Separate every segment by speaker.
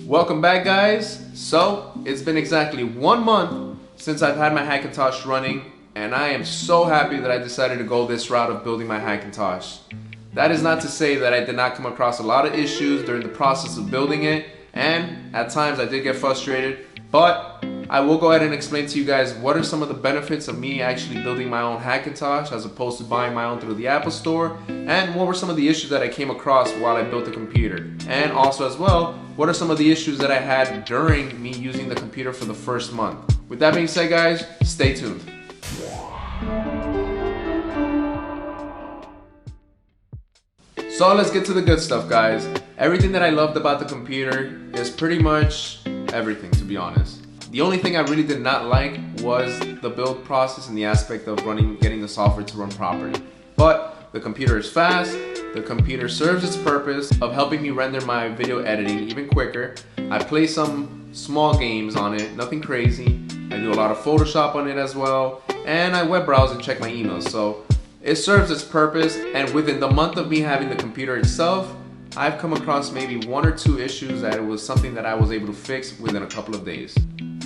Speaker 1: Welcome back, guys. So it's been exactly 1 month since I've had my Hackintosh running, and I am so happy that I decided to go this route of building my Hackintosh. That is not to say that I did not come across a lot of issues during the process of building it, and at times I did get frustrated, but I will go ahead and explain to you guys what are some of the benefits of me actually building my own Hackintosh as opposed to buying my own through the Apple Store, and what were some of the issues that I came across while I built the computer. And also as well, what are some of the issues that I had during me using the computer for the first month. With that being said, guys, stay tuned. So let's get to the good stuff, guys. Everything that I loved about the computer is pretty much everything, to be honest. The only thing I really did not like was the build process and the aspect of getting the software to run properly. But the computer is fast, the computer serves its purpose of helping me render my video editing even quicker. I play some small games on it, nothing crazy. I do a lot of Photoshop on it as well, and I web browse and check my emails. So it serves its purpose, and within the month of me having the computer itself, I've come across maybe 1 or 2 issues that it was something that I was able to fix within a couple of days.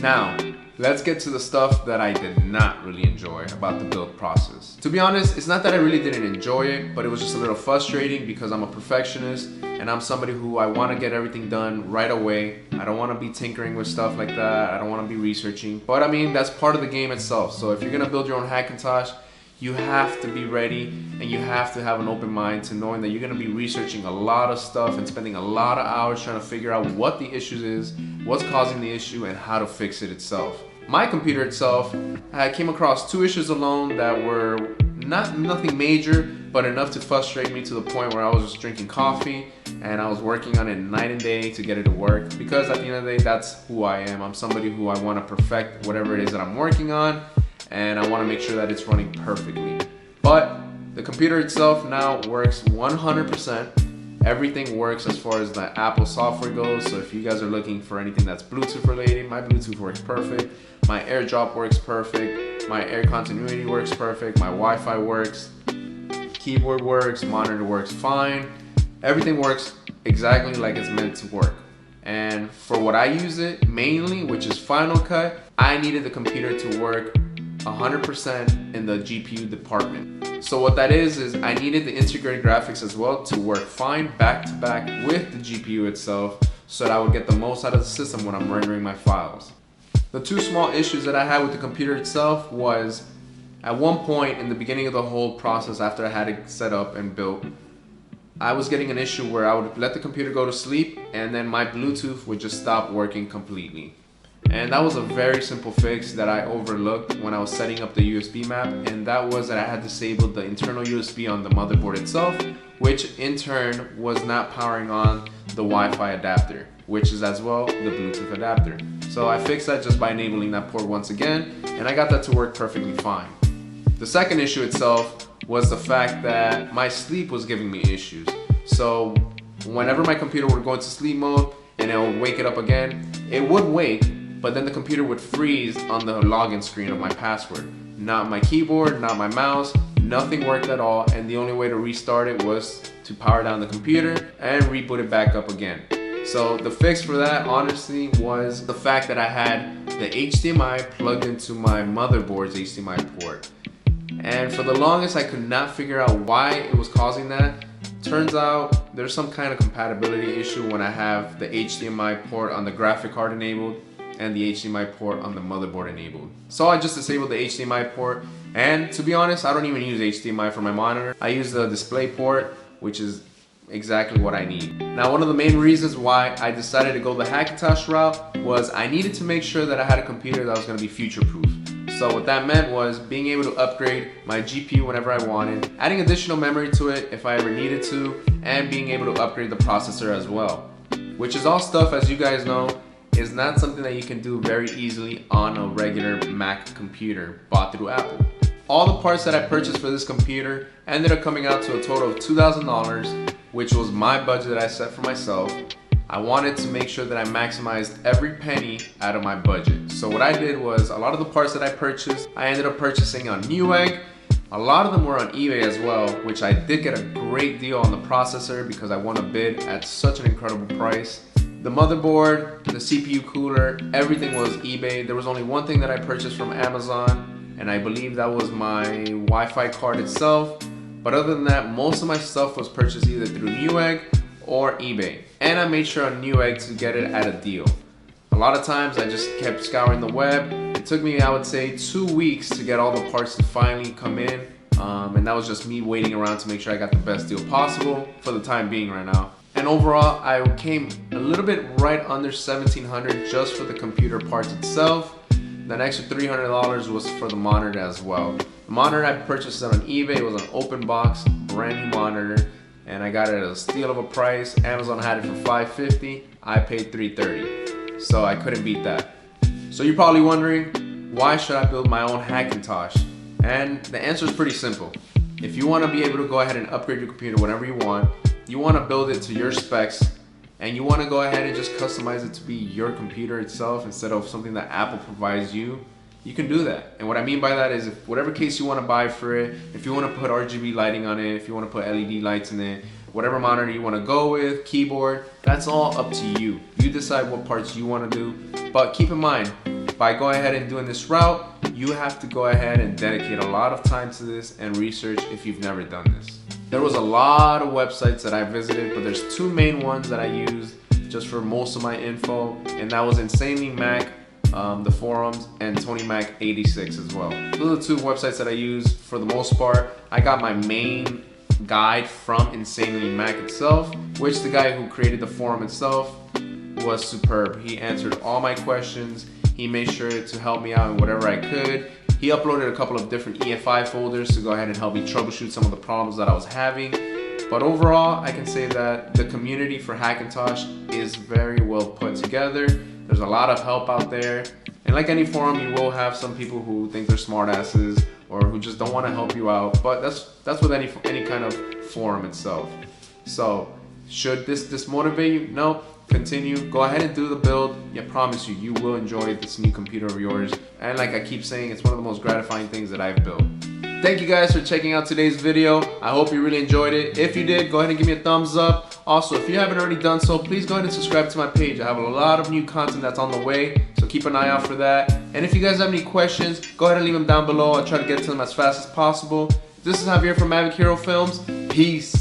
Speaker 1: Now, let's get to the stuff that I did not really enjoy about the build process. To be honest, it's not that I really didn't enjoy it, but it was just a little frustrating because I'm a perfectionist and I'm somebody who I want to get everything done right away. I don't want to be tinkering with stuff like that. I don't want to be researching. But I mean, that's part of the game itself. So if you're going to build your own Hackintosh, you have to be ready and you have to have an open mind to knowing that you're going to be researching a lot of stuff and spending a lot of hours trying to figure out what the issue is, what's causing the issue, and how to fix it itself. My computer itself, I came across 2 issues alone that were nothing major, but enough to frustrate me to the point where I was just drinking coffee and I was working on it night and day to get it to work, because at the end of the day, that's who I am. I'm somebody who I want to perfect whatever it is that I'm working on, and I want to make sure that it's running perfectly. But the computer itself now works 100%. Everything works as far as the Apple software goes. So if you guys are looking for anything that's Bluetooth related, my Bluetooth works perfect. My AirDrop works perfect. My Air Continuity works perfect. My Wi-Fi works. Keyboard works. Monitor works fine. Everything works exactly like it's meant to work. And for what I use it mainly, which is Final Cut, I needed the computer to work 100% in the GPU department. So what that is I needed the integrated graphics as well to work fine back to back with the GPU itself, so that I would get the most out of the system when I'm rendering my files. The 2 small issues that I had with the computer itself was, at one point in the beginning of the whole process after I had it set up and built, I was getting an issue where I would let the computer go to sleep and then my Bluetooth would just stop working completely. And that was a very simple fix that I overlooked when I was setting up the USB map, and that was that I had disabled the internal USB on the motherboard itself, which in turn was not powering on the Wi-Fi adapter, which is as well the Bluetooth adapter. So I fixed that just by enabling that port once again, and I got that to work perfectly fine. The second issue itself was the fact that my sleep was giving me issues. So whenever my computer would go into sleep mode and it would wake it up again, it would wake, but then the computer would freeze on the login screen of my password. Not my keyboard, not my mouse, nothing worked at all, and the only way to restart it was to power down the computer and reboot it back up again. So the fix for that, honestly, was the fact that I had the HDMI plugged into my motherboard's HDMI port. And for the longest, I could not figure out why it was causing that. Turns out there's some kind of compatibility issue when I have the HDMI port on the graphic card enabled and the HDMI port on the motherboard enabled. So I just disabled the HDMI port, and to be honest, I don't even use HDMI for my monitor. I use the display port, which is exactly what I need. Now, one of the main reasons why I decided to go the Hackintosh route was I needed to make sure that I had a computer that was going to be future-proof. So what that meant was being able to upgrade my GPU whenever I wanted, adding additional memory to it if I ever needed to, and being able to upgrade the processor as well. Which is all stuff, as you guys know, is not something that you can do very easily on a regular Mac computer bought through Apple. All the parts that I purchased for this computer ended up coming out to a total of $2,000, which was my budget that I set for myself. I wanted to make sure that I maximized every penny out of my budget. So what I did was, a lot of the parts that I purchased, I ended up purchasing on Newegg. A lot of them were on eBay as well, which I did get a great deal on the processor because I won a bid at such an incredible price. The motherboard, the CPU cooler, everything was eBay. There was only one thing that I purchased from Amazon, and I believe that was my Wi-Fi card itself. But other than that, most of my stuff was purchased either through Newegg or eBay. And I made sure on Newegg to get it at a deal. A lot of times I just kept scouring the web. It took me, I would say, 2 weeks to get all the parts to finally come in. And that was just me waiting around to make sure I got the best deal possible for the time being right now. And overall, I came a little bit right under $1,700 just for the computer parts itself. That extra $300 was for the monitor as well. The monitor, I purchased it on eBay. It was an open box, brand new monitor, and I got it at a steal of a price. Amazon had it for $550. I paid $330, so I couldn't beat that. So you're probably wondering, why should I build my own Hackintosh? And the answer is pretty simple. If you want to be able to go ahead and upgrade your computer whenever you want to build it to your specs, and you want to go ahead and just customize it to be your computer itself instead of something that Apple provides you, you can do that. And what I mean by that is, if whatever case you want to buy for it, if you want to put RGB lighting on it, if you want to put LED lights in it, whatever monitor you want to go with, keyboard, that's all up to you. You decide what parts you want to do. But keep in mind, by going ahead and doing this route, you have to go ahead and dedicate a lot of time to this and research if you've never done this. There was a lot of websites that I visited, but there's two main ones that I used just for most of my info, and that was Insanely Mac, the forums, and Tony Mac 86 as well. Those are the two websites that I use for the most part. I got my main guide from Insanely Mac itself, which the guy who created the forum itself was superb. He answered all my questions. He made sure to help me out in whatever I could. He uploaded a couple of different EFI folders to go ahead and help me troubleshoot some of the problems that I was having. But overall, I can say that the community for Hackintosh is very well put together. There's a lot of help out there. And like any forum, you will have some people who think they're smartasses or who just don't want to help you out. But that's with any kind of forum itself. So should this motivate you? No. Continue, go ahead and do the build. I promise you, you will enjoy this new computer of yours. And like I keep saying, it's one of the most gratifying things that I've built. Thank you guys for checking out today's video. I hope you really enjoyed it. If you did, go ahead and give me a thumbs up. Also, if you haven't already done so, please go ahead and subscribe to my page. I have a lot of new content that's on the way, so keep an eye out for that. And if you guys have any questions, go ahead and leave them down below. I'll try to get to them as fast as possible. This is Javier from Mavic Hero Films. Peace.